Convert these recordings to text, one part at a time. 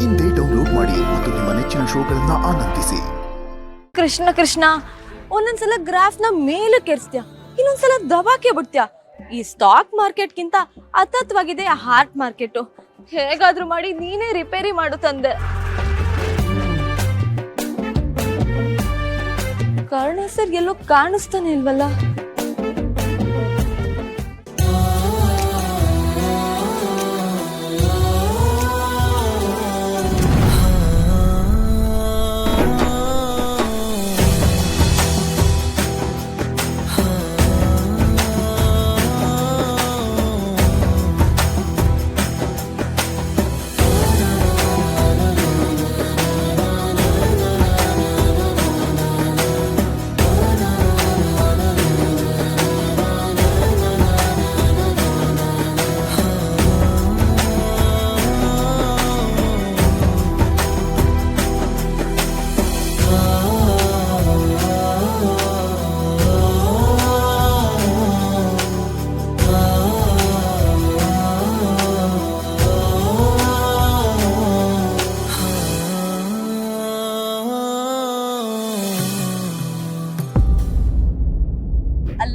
ಇಂದೇ ಡೌನ್ಲೋಡ್ ಮಾಡಿ ಮತ್ತು ನಿಮ್ಮ ನೆಚ್ಚಿನ ಶೋಗಳನ್ನ ಆನಂದಿಸಿ. ಕೃಷ್ಣ ಕೃಷ್ಣ, ಒಂದೊಂದ್ಸಲ ಗ್ರಾಫ್ನ ಮೇಲೆ ಕೆರ್ಸ್ತ್ಯಾ, ಇನ್ನೊಂದ್ಸಲ ದಬಾಕೆ ಬಿಡ್ತ್ಯಾ. ಈ ಸ್ಟಾಕ್ ಮಾರ್ಕೆಟ್ಗಿಂತ ಅತತ್ವಾಗಿದೆ ಹಾರ್ಟ್ ಮಾರ್ಕೆಟ್. ಹೇಗಾದ್ರೂ ಮಾಡಿ ನೀನೇ ರಿಪೇರಿ ಮಾಡು ತಂದೆ. ಕರ್ಣ ಸರ್ ಎಲ್ಲೋ ಕಾಣಿಸ್ತಾನೆ ಇಲ್ವಲ್ಲ.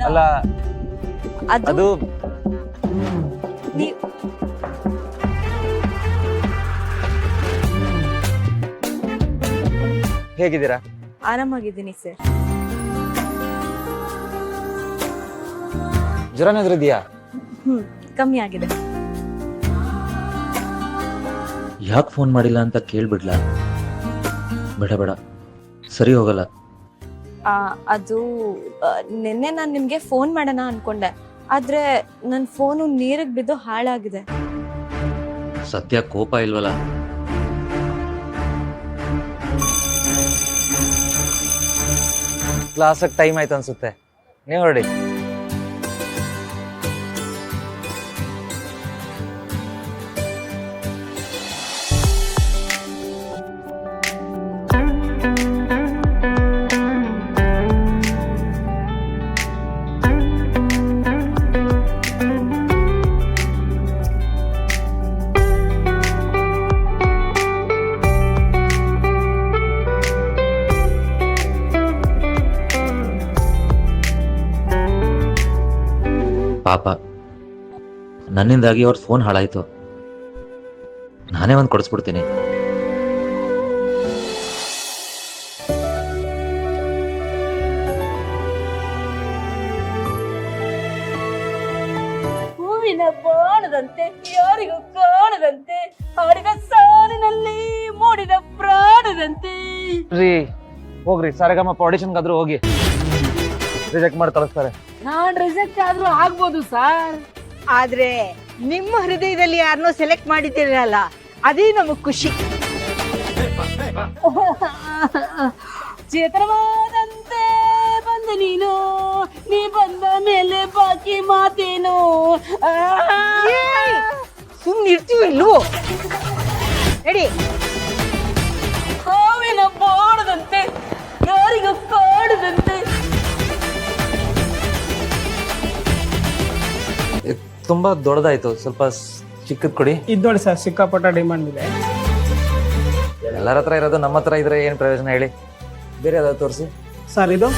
ಅಲ್ಲ ಅದು ಹೇಗಿದ್ದೀರಾ? ಆರಾಮಾಗಿದ್ದೀನಿ ಸರ್. ಜ್ವರನಾದ್ರೂ ಇದೆಯಾ? ಕಮ್ಮಿ ಆಗಿದೆ. ಯಾಕೆ ಫೋನ್ ಮಾಡಿಲ್ಲ ಅಂತ ಕೇಳ್ಬಿಡ್ಲಾ? ಬೇಡ ಬೇಡ, ಸರಿ ಹೋಗಲ್ಲ. ಅದು ನಿನ್ನೆ ನಾನು ನಿಮ್ಗೆ ಫೋನ್ ಮಾಡೋಣ ಅನ್ಕೊಂಡೆ, ಆದ್ರೆ ನನ್ನ ಫೋನು ನೀರಿಗೆ ಬಿದ್ದು ಹಾಳಾಗಿದೆ. ಸದ್ಯ ಕೋಪ ಇಲ್ವಲ್ಲ? ಕ್ಲಾಸಕ್ಕೆ ಟೈಮ್ ಆಯ್ತು ಅನ್ಸುತ್ತೆ, ನೀವು ಹೊರಡಿ. ಪಾಪ, ನನ್ನಿಂದಾಗಿ ಅವ್ರ ಫೋನ್ ಹಾಳಾಯ್ತು. ನಾನೇ ಒಂದು ಕೊಡಿಸ್ಬಿಡ್ತೀನಿ. ಹೂವಿನ ಬಾಣದಂತೆ ಯಾರಿಗೂ ಕಾಣದಂತೆ ಹಾಡಿದ ಸಾಲಿನಲ್ಲಿ ಮೂಡಿದ ಪ್ರಾಣದಂತೆ. ರೀ ಹೋಗ್ರಿ, ಸರಗಮ್ಮ ಆಡಿಷನ್ಗಾದ್ರೂ ಹೋಗಿ. ರಿಜೆಕ್ಟ್ ಮಾಡಿ ಕಳಿಸ್ತಾರೆ. ನಾನ್ ರಿಜೆಕ್ಟ್ ಆದ್ರೂ ಆಗ್ಬೋದು ಸರ್, ಆದ್ರೆ ನಿಮ್ಮ ಹೃದಯದಲ್ಲಿ ಯಾರನ್ನೋ ಸೆಲೆಕ್ಟ್ ಮಾಡಿದ್ದೀರಲ್ಲ, ಅದೇ ನಮಗ್ ಖುಷಿ. ಚೇತನವಾದಂತೆ ಬಂದ ನೀನು, ನೀ ಬಂದ ಮೇಲೆ ಬಾಕಿ ಮಾತೇನು. ಸುಮ್ಮನೆ ಇರ್ತೀವಿ ಇಲ್ವೋ? ರೆಡಿ? ಹಾವಿನ ಬಾಣದಂತೆ ಯಾರಿಗೂ ಕಾಣದಂತೆ. ತುಂಬಾ ದೊಡ್ಡದಾಯ್ತು, ಸ್ವಲ್ಪ ಚಿಕ್ಕದ್ ಕೊಡಿ. ಇದ್ದೋಳಿ ಸರ್, ಸಿಕ್ಕಾಪಟ್ಟ ಡಿಮಾಂಡ್ ಇದೆ. ಎಲ್ಲರ ಹತ್ರ ಇರೋದು ನಮ್ಮ ಹತ್ರ ಇದ್ರೆ ಏನ್ ಪ್ರಯೋಜನ ಹೇಳಿ? ಬೇರೆ ಯಾವ್ದಾದ್ರು ತೋರಿಸಿ ಸರ್. ಇದು